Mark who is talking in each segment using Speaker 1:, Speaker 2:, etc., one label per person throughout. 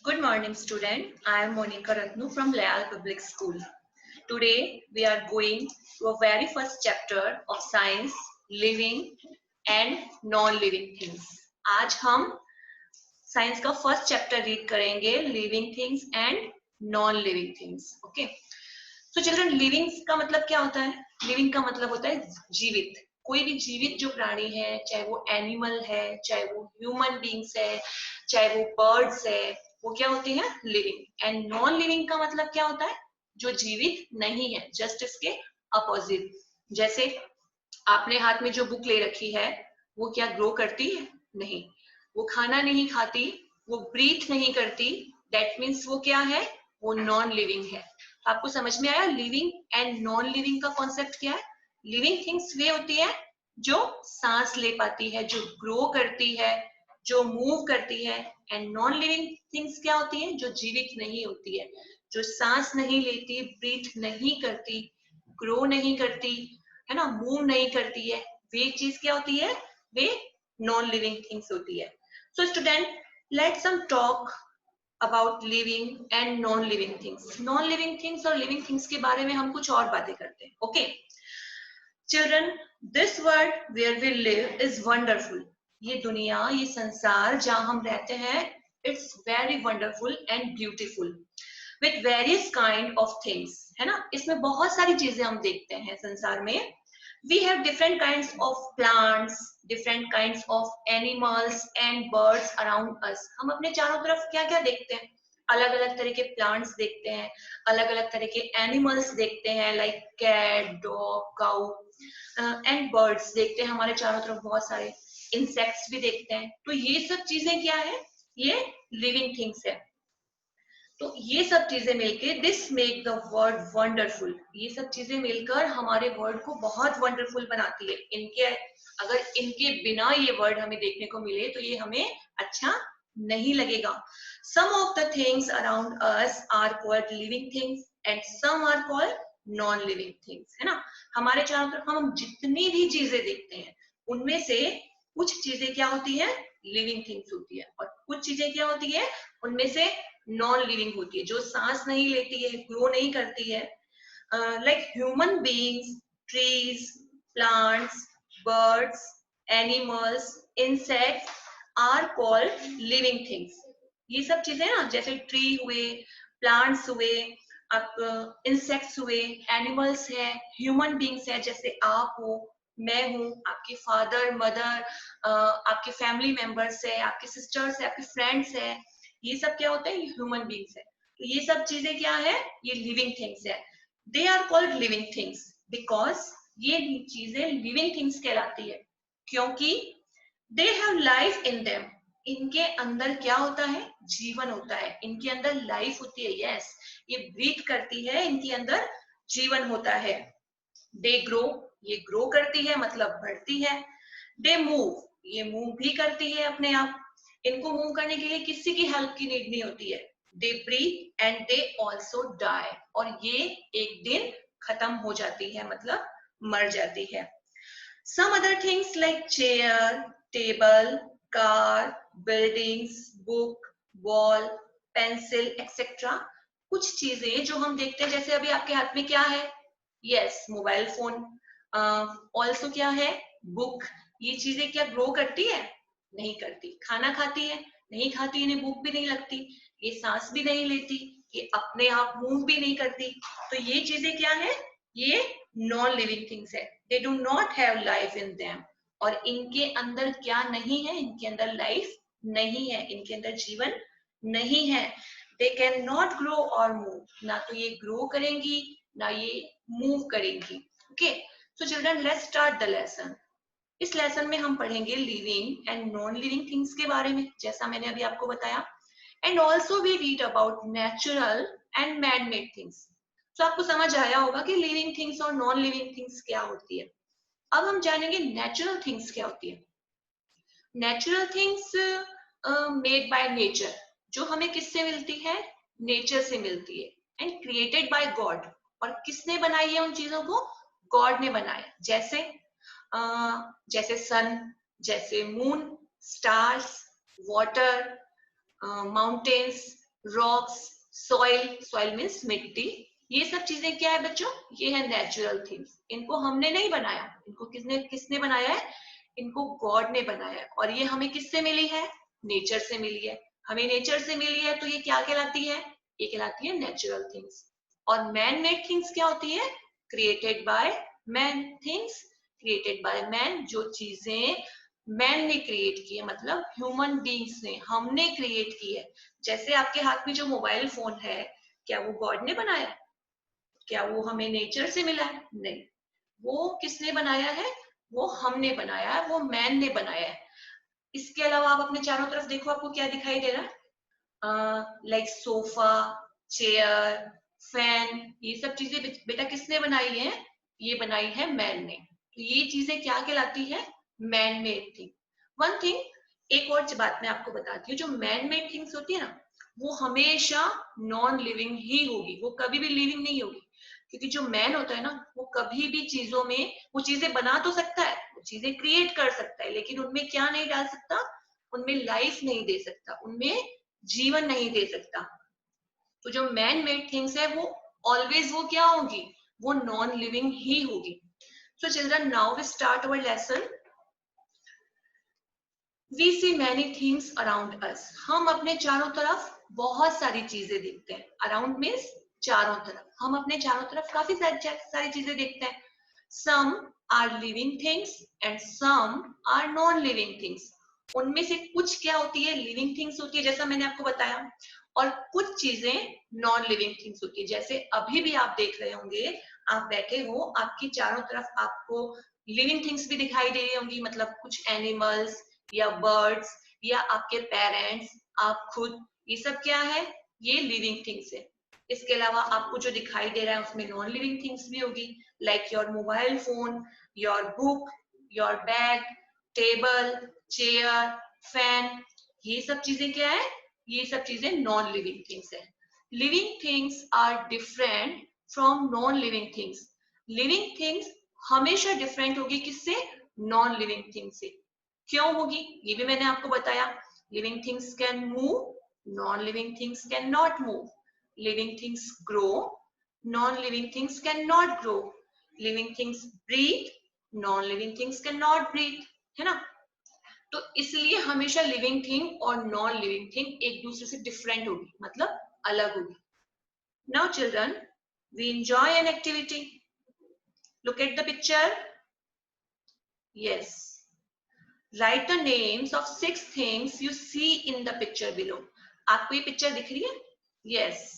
Speaker 1: Good morning, student. I am Monica Ratnu from Leal Public School. Today, we are going to a very first chapter of science, living and non-living things. आज हम science का first chapter read करेंगे, living things and non living things. Okay, तो children, living का मतलब क्या होता है? लिविंग का मतलब होता है जीवित. कोई भी जीवित जो प्राणी है, चाहे वो एनिमल है, चाहे वो ह्यूमन बींग्स है, चाहे वो बर्ड्स है, वो क्या होती है? लिविंग. एंड नॉन लिविंग का मतलब क्या होता है? जो जीवित नहीं है, जस्ट इसके अपोजिट. जैसे आपने हाथ में जो बुक ले रखी है, वो क्या ग्रो करती है? नहीं. वो खाना नहीं खाती, वो ब्रीथ नहीं करती. दैट मीन्स वो क्या है? वो नॉन लिविंग है. आपको समझ में आया? लिविंग एंड नॉन लिविंग का कॉन्सेप्ट क्या है? लिविंग थिंग्स वे होती है जो सांस ले पाती है, जो ग्रो करती है, जो मूव करती है. एंड नॉन लिविंग थिंग्स क्या होती है? जो जीवित नहीं होती है, जो सांस नहीं लेती, ब्रीथ नहीं करती, ग्रो नहीं करती, है ना, मूव नहीं करती है. वे चीज क्या होती है? वे नॉन लिविंग थिंग्स होती है. सो स्टूडेंट, लेट्स हम talk about living and non living things. Non living things और लिविंग थिंग्स के बारे में हम कुछ और बातें करते हैं. Okay children, this world where we live is wonderful. ये दुनिया, ये संसार जहां हम रहते हैं, it's very wonderful and beautiful with various kind of things. है ना, इसमें बहुत सारी चीजें हम देखते हैं संसार में. We have different kinds of plants, different kinds of animals and birds around us. हम अपने चारों तरफ क्या क्या देखते हैं? अलग अलग तरह के प्लांट्स देखते हैं, अलग अलग तरह के एनिमल्स देखते हैं, like cat, dog, cow and birds देखते हैं. हमारे चारों तरफ बहुत सारे इंसेक्ट्स भी देखते हैं. तो ये सब चीजें क्या है? ये लिविंग थिंग्स है. तो ये सब चीजें मिलके this make the word wonderful. ये सब चीजें मिलकर हमारे वर्ड को बहुत वंडरफुल बनाती है. इनके अगर इनके बिना ये वर्ड हमें देखने को मिले तो ये हमें अच्छा नहीं लगेगा. Some of the things around us are called living things and some are called non living things. है ना, हमारे चारों तरफ हम जितनी भी चीजें देखते हैं, उनमें से कुछ चीजें क्या होती है? लिविंग थिंग्स होती है. और कुछ चीजें क्या होती है? उनमें से नॉन लिविंग होती है, जो सांस नहीं लेती है, ग्रो नहीं करती है. Like human beings, trees, plants, birds, animals, insects are called living things. ये सब चीजें ना, जैसे ट्री हुए, प्लांट्स हुए, आप इंसेक्ट्स हुए, एनिमल्स है, ह्यूमन बीइंग्स है, जैसे आप हो, मैं हूँ, आपके फादर मदर, आपके फैमिली मेंबर्स है, आपके सिस्टर्स है, आपके फ्रेंड्स है. ये सब क्या होते हैं? ये ह्यूमन बींग्स है. तो ये सब चीजें क्या है? ये लिविंग थिंग्स है. They are called living things because ये चीजें लिविंग थिंग्स कहलाती है, क्योंकि they have life in them. इनके अंदर क्या होता है? जीवन होता है. इनके अंदर लाइफ होती है. यस, ये ब्रीथ करती है, इनके अंदर जीवन होता है. दे ग्रो, ये ग्रो करती है मतलब बढ़ती है. दे मूव, ये मूव भी करती है अपने आप. इनको मूव करने के लिए किसी की हेल्प की नीड नहीं होती है. They breathe and they also die, और ये एक दिन खत्म हो जाती है, मतलब मर जाती है. Some other things like chair, table, car, buildings, book, wall, pencil etcetera. कुछ चीजें जो हम देखते हैं, जैसे अभी आपके हाथ में क्या है? Yes, mobile phone. ऑल्सो क्या है? बुक. ये चीजें क्या ग्रो करती है? नहीं करती. खाना खाती है? नहीं खाती. इन्हें भूख भी नहीं लगती. ये सांस भी नहीं लेती. ये अपने आप मूव भी नहीं करती. तो ये चीजें क्या है? ये नॉन लिविंग थिंग्स है. They do not have life in them. और इनके अंदर क्या नहीं है? इनके अंदर लाइफ नहीं है, इनके अंदर जीवन नहीं है. दे कैन नॉट ग्रो और मूव. ना तो ये ग्रो करेंगी, ना ये मूव करेंगी. Okay, so children, let's start the lesson. इस लेसन में हम पढ़ेंगे living and non living things के बारे में, जैसा मैंने अभी आपको बताया. And also we read about natural and man made things. तो आपको समझ आया होगा कि लिविंग थिंग्स और नॉन लिविंग थिंग्स क्या होती है. अब हम जानेंगे नेचुरल थिंग्स क्या होती है. Natural things made by nature, जो हमें किससे मिलती है? नेचर से मिलती है. एंड क्रिएटेड बाय गॉड, और किसने बनाई है उन चीजों को? गॉड ने बनाया. जैसे जैसे सन, जैसे moon, stars, water, mountains, rocks, soil, soil means मिट्टी, ये सब चीजें क्या है बच्चों, ये है नेचुरल थिंग्स। इनको हमने नहीं बनाया, इनको किसने किसने बनाया है, इनको गॉड ने बनाया है। और ये हमें किससे मिली है, नेचर से मिली है। हमें नेचर से मिली है तो ये क्या कहलाती है, ये कहलाती है नेचुरल थिंग्स। और मैन मेड थिंग्स क्या होती है, created by man things, created by man, जो चीजें मैन ने क्रिएट की है, मतलब ह्यूमन बींग्स ने, हमने क्रिएट की है। जैसे आपके हाथ में जो मोबाइल फोन है, क्या वो गॉड ने बनाया है, क्या वो हमें नेचर से मिला है, नहीं, वो किसने बनाया है, वो हमने बनाया है, वो मैन ने बनाया है। इसके अलावा आप अपने चारों तरफ देखो, आपको क्या दिखाई दे रहा है, लाइक सोफा, चेयर, फैन, ये सब चीजें बेटा किसने बनाई है, ये बनाई है मैन ने। तो ये चीजें क्या कहलाती है, man made thing. One thing, एक और बात मैं आपको बताती हूँ, जो मैन मेड थिंग्स होती है ना, वो हमेशा नॉन लिविंग ही होगी, वो कभी भी लिविंग नहीं होगी। क्योंकि जो मैन होता है ना, वो कभी भी चीजों में, वो चीजें बना तो सकता है, वो चीजें क्रिएट कर सकता है, लेकिन उनमें क्या नहीं डाल सकता, उनमें लाइफ नहीं दे सकता, उनमें जीवन नहीं दे सकता। तो जो मैन मेड थिंग्स है वो ऑलवेज वो क्या होगी, वो नॉन लिविंग ही होगी। So children, now we start our lesson. We see many things around us, हम अपने चारों तरफ बहुत सारी चीजें देखते हैं। अराउंड मीन्स चारों तरफ, हम अपने चारों तरफ काफी सारी चीजें देखते हैं। Some are living things and some are non living things. उनमें से कुछ क्या होती है, लिविंग थिंग्स होती है, जैसा मैंने आपको बताया, और कुछ चीजें नॉन लिविंग थिंग्स होती है। जैसे अभी भी आप देख रहे होंगे, आप बैठे हो, आपकी चारों तरफ आपको लिविंग थिंग्स भी दिखाई दे रही होंगी, मतलब कुछ एनिमल्स या बर्ड्स या आपके पेरेंट्स, आप खुद, ये सब क्या है, ये लिविंग थिंग्स है। इसके अलावा आपको जो दिखाई दे रहा है उसमें नॉन लिविंग थिंग्स भी होगी, like your mobile phone, your book, your bag, table, chair, fan, ये सब चीजें क्या है, ये सब चीजें नॉन लिविंग थिंग्स है। Living things are different from non living things. Living things हमेशा डिफरेंट होगी किससे, नॉन लिविंग थिंग्स से। क्यों होगी, ये भी मैंने आपको बताया। Living things can move, non living things can not move. Living things grow, non living things can not grow. Living things breathe, non living things can not breathe, है ना। तो इसलिए हमेशा लिविंग थिंग और नॉन लिविंग थिंग एक दूसरे से different होगी, मतलब अलग होगी। Now children, we enjoy an activity. Look at the picture. Yes, write the names of 6 things you C in the picture below. आपको ये पिक्चर दिख रही है, यस।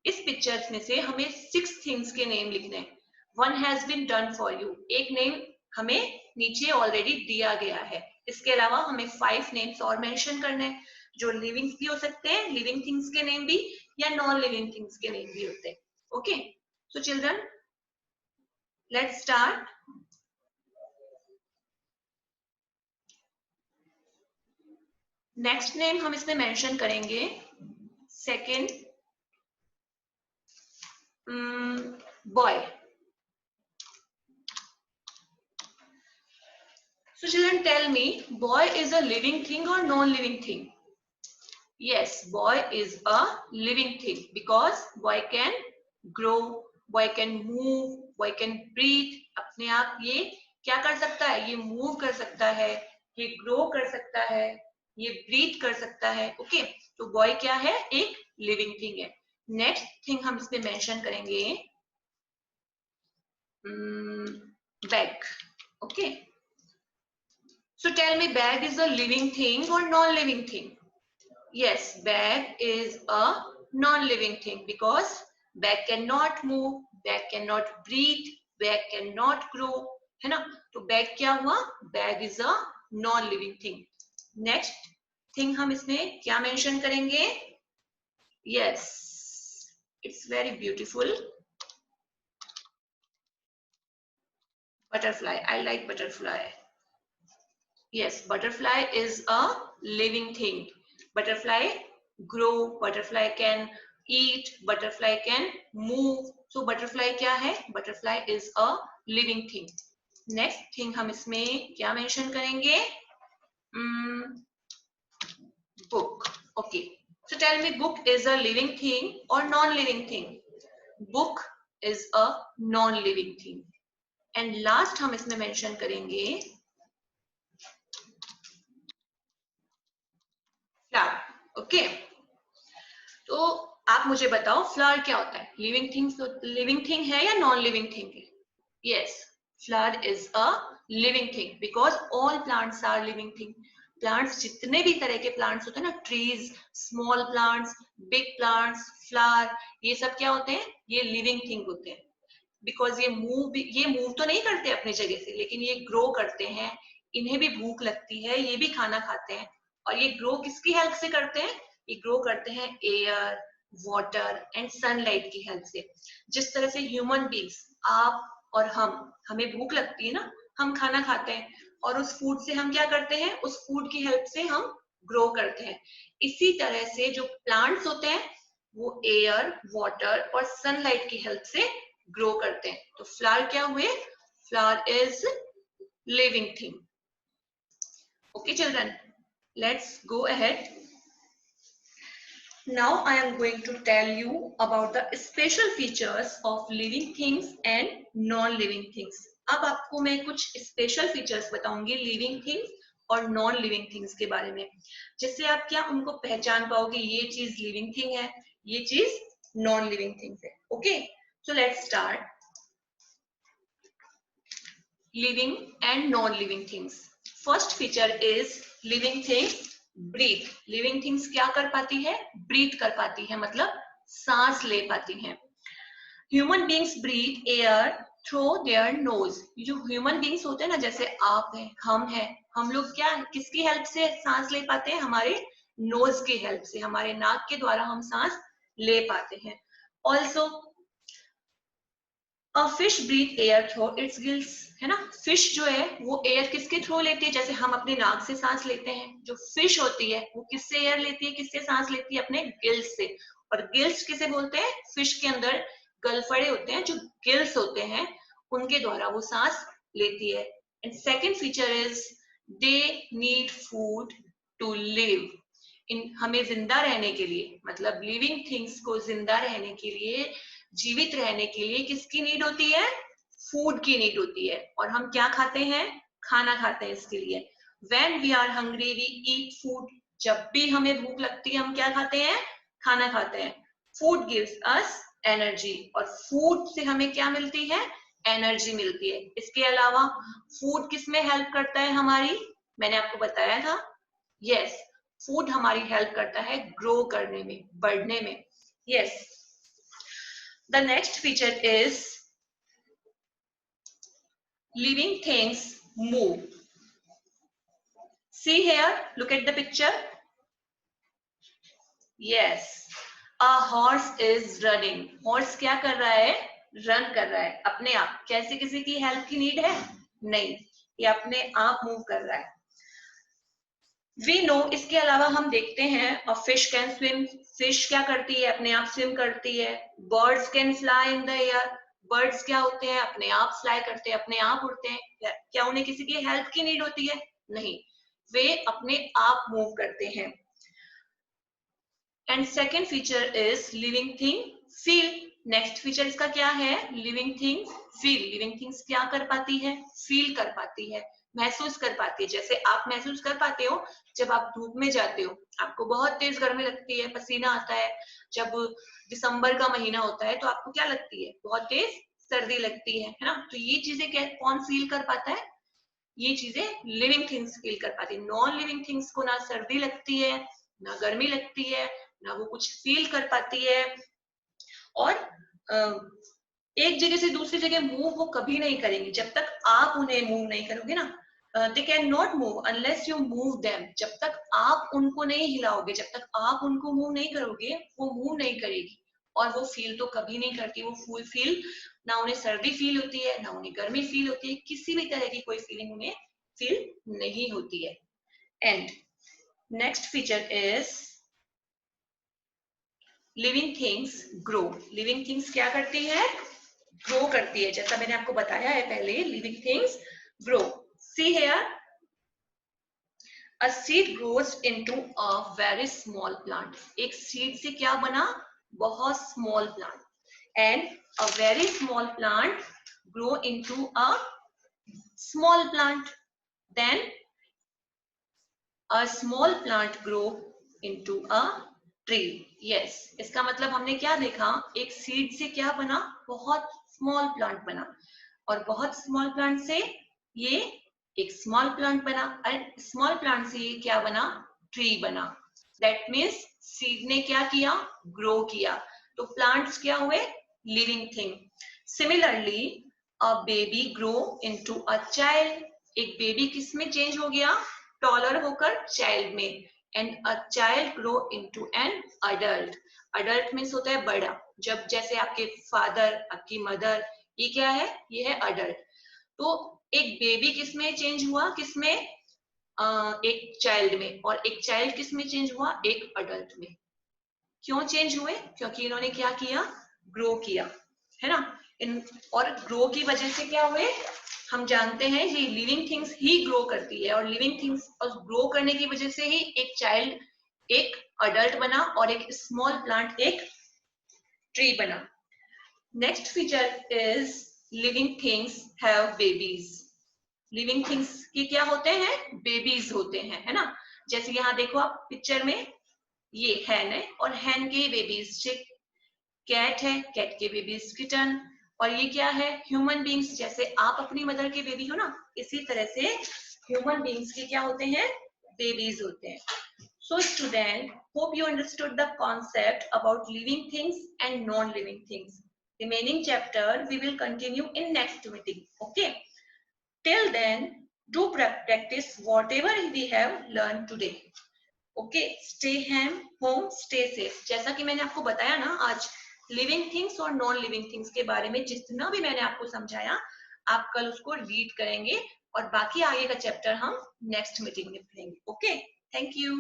Speaker 1: इस पिक्चर में से हमें 6 थिंग्स के नेम लिखने हैं। One has been done for you, एक नेम हमें नीचे ऑलरेडी दिया गया है। इसके अलावा हमें 5 नेम्स और मेंशन करने हैं, जो लिविंग भी हो सकते हैं, लिविंग थिंग्स के नेम भी, या नॉन लिविंग थिंग्स के नेम भी होते हैं। Okay, so children, let's start. Next name हम इसमें मेंशन करेंगे, second, boy. So children, tell me, boy is a living thing or non-living thing? Yes, boy is a living thing because boy can grow, boy can move, boy can breathe. अपने आप ये क्या कर सकता है, ये move कर सकता है, ये grow कर सकता है, ये breathe कर सकता है। ओके, तो boy क्या है, एक living thing है। नेक्स्ट थिंग हम इसमें मेंशन करेंगे, bag. Okay, so tell me, bag is a living thing or non-living thing? Yes, bag is a non-living thing because bag cannot move, bag cannot breathe, bag cannot grow, है ना। तो bag क्या हुआ, bag is a non-living thing. Next thing हम इसमें क्या mention करेंगे? Yes, it's very beautiful. Butterfly, I like butterfly. Yes, butterfly is a living thing. Butterfly grow, butterfly can eat, butterfly can move. So butterfly क्या है, butterfly is a living thing. Next thing हम इसमें क्या mention करेंगे, book. Okay, So tell me, book is a living thing or non-living thing? Book is a non-living thing. And last हम इसमें mention करेंगे flower. Okay, तो आप मुझे बताओ फ्लावर क्या होता है? लिविंग थिंग है या नॉन लिविंग थिंग है? Yes, flower is a living thing because all plants are living thing. Plants जितने भी तरह के प्लांट्स होते हैं ना, trees, small plants, big plants, flower, ये सब क्या होते हैं? ये लिविंग थिंग होते हैं. बिकॉज ये मूव तो नहीं करते अपनी जगह से, लेकिन ये ग्रो करते हैं. इन्हें भी भूख लगती है, ये भी खाना खाते हैं. और ये ग्रो किसकी हेल्प से करते हैं? ये ग्रो करते हैं एयर, वाटर एंड सनलाइट की हेल्प से. जिस तरह से ह्यूमन बींग्स, आप और हमें भूख लगती है ना, हम खाना खाते हैं और उस फूड से हम क्या करते हैं? उस फूड की हेल्प से हम ग्रो करते हैं. इसी तरह से जो प्लांट्स होते हैं वो एयर, वाटर और सनलाइट की हेल्प से ग्रो करते हैं. तो फ्लावर क्या हुए? Flower is living thing. Okay children, let's go ahead. Now I am going to tell you about the special features of living things and non-living things. अब आपको मैं कुछ स्पेशल फीचर्स बताऊंगी लिविंग थिंग्स और non living things के बारे में, जिससे आप क्या उनको पहचान पाओगे, ये चीज लिविंग थिंग है, ये चीज नॉन लिविंग थिंग्स है. Okay, so let's start. Living and non-living things. First feature is living things breathe. Living things क्या कर पाती है? Breathe कर पाती है, मतलब सांस ले पाती हैं. Human beings breathe air through their nose. जो human beings होते हैं ना, जैसे आप हैं, हम लोग क्या किसकी हेल्प से सांस ले पाते हैं? हमारे नोज की हेल्प से, हमारे नाक के द्वारा हम सांस ले पाते हैं. Also fish breathe air through its gills, है ना. फिश जो है वो एयर किसके थ्रू लेती है? जैसे हम अपने नाक से सांस लेते हैं, जो फिश होती है वो किससे एयर लेती है, किससे सांस लेती है? अपने गिल्स से. और गिल्स किसे बोलते हैं? फिश के अंदर गलफड़े होते हैं, जो गिल्स होते हैं, उनके द्वारा वो सांस लेती है. And second feature is they need food to live. हमें जिंदा रहने के लिए, मतलब लिविंग थिंग्स को जिंदा रहने के लिए, जीवित रहने के लिए किसकी नीड होती है? फूड की नीड होती है. और हम क्या खाते हैं? खाना खाते हैं इसके लिए. When we are hungry, we eat food. जब भी हमें भूख लगती है हम क्या खाते हैं? खाना खाते हैं. Food gives us energy. और फूड से हमें क्या मिलती है? एनर्जी मिलती है. इसके अलावा फूड किस में हेल्प करता है हमारी? मैंने आपको बताया था. यस, फूड हमारी हेल्प करता है ग्रो करने में, बढ़ने में. Yes. The next feature is living things move. See here, look at the picture. Yes, a horse is running. Horse क्या कर रहा है? रन कर रहा है अपने आप. कैसे किसी की हेल्प की नीड है? नहीं, ये अपने आप मूव कर रहा है. We know, इसके अलावा हम देखते हैं a fish can swim. Fish क्या करती है? अपने आप स्विम करती है. Birds can fly in the air. Birds क्या होते हैं? अपने आप फ्लाई करते हैं, अपने आप उड़ते हैं. क्या उन्हें किसी की हेल्प की नीड होती है? नहीं, वे अपने आप मूव करते हैं. And second feature is living thing feel. Next feature इसका क्या है? Living things feel. Living things क्या कर पाती है? फील कर पाती है, महसूस कर पाती है. जैसे आप महसूस कर पाते हो जब आप धूप में जाते हो, आपको बहुत तेज गर्मी लगती है, पसीना आता है. जब दिसंबर का महीना होता है तो आपको क्या लगती है? बहुत तेज सर्दी लगती है ना. तो ये चीजें कौन फील कर पाता है? ये चीजें लिविंग थिंग्स फील कर पाती है. नॉन लिविंग थिंग्स को ना सर्दी लगती है, ना गर्मी लगती है, ना वो कुछ फील कर पाती है. और एक जगह से दूसरी जगह मूव वो कभी नहीं करेंगी जब तक आप उन्हें मूव नहीं करोगे ना. दे can not move unless you move them. जब तक आप उनको नहीं हिलाओगे, जब तक आप उनको मूव नहीं करोगे, वो मूव नहीं करेगी. और वो फील तो कभी नहीं करती. वो फुल फील, ना उन्हें सर्दी फील होती है, ना उन्हें गर्मी फील होती है, किसी भी तरह की कोई फीलिंग उन्हें फील नहीं होती है. And next feature is living things grow. Living things क्या करती है? ग्रो करती है. जैसा मैंने आपको बताया है पहले, living things grow. See here, A seed grows into a very small plant. एक seed से क्या बना? बहुत small plant. And a very small plant grow into a small plant. Then a small plant grow into a tree. Yes, इसका मतलब हमने क्या देखा? एक seed से क्या बना? बहुत small plant बना. और बहुत स्मॉल प्लांट से ये एक स्मॉल प्लांट बना और स्मॉल प्लांट से ये क्या बना? ट्री बना. दैट मीन्स सीड ने क्या किया? ग्रो किया. तो प्लांट्स क्या हुए? Living thing. Similarly a baby grow into a child. एक बेबी किस में चेंज हो गया? टॉलर होकर चाइल्ड में. And a child grow into an adult. Adult means होता है बड़ा. जब जैसे आपके फादर, आपकी मदर, ये क्या है? ये है अडल्ट. तो एक बेबी किस में चेंज हुआ? किस में? एक चाइल्ड में. और एक चाइल्ड किस में चेंज हुआ? एक अडल्ट में. क्यों चेंज हुए? क्योंकि इन्होंने क्या किया? ग्रो किया, है ना. और ग्रो की वजह से क्या हुए? हम जानते हैं ये लिविंग थिंग्स ही ग्रो करती है. और लिविंग थिंग्स और ग्रो करने की वजह से ही एक चाइल्ड एक अडल्ट बना और एक स्मॉल प्लांट एक ट्री बना. Next feature is living things have babies. Living things की क्या होते हैं? बेबीज होते हैं, है ना. जैसे यहाँ देखो आप पिक्चर में, ये हैन है और हैन के बेबीज. कैट है, कैट के बेबीज किटन. और ये क्या है? Human beings. जैसे आप अपनी मदर के बेबी हो ना, इसी तरह से ह्यूमन बींग्स के क्या होते हैं? बेबीज होते हैं. So student, hope you understood the concept about living things and non-living things. Remaining chapter we will continue in next meeting. Okay. Till then, do practice whatever we have learned today. Okay. Stay home, stay safe. जैसा कि मैंने आपको बताया ना आज, living things और non living things के बारे में जितना भी मैंने आपको समझाया, आप कल उसको रीड करेंगे और बाकी आगे का चैप्टर हम नेक्स्ट मीटिंग में पढ़ेंगे. ओके. Thank you.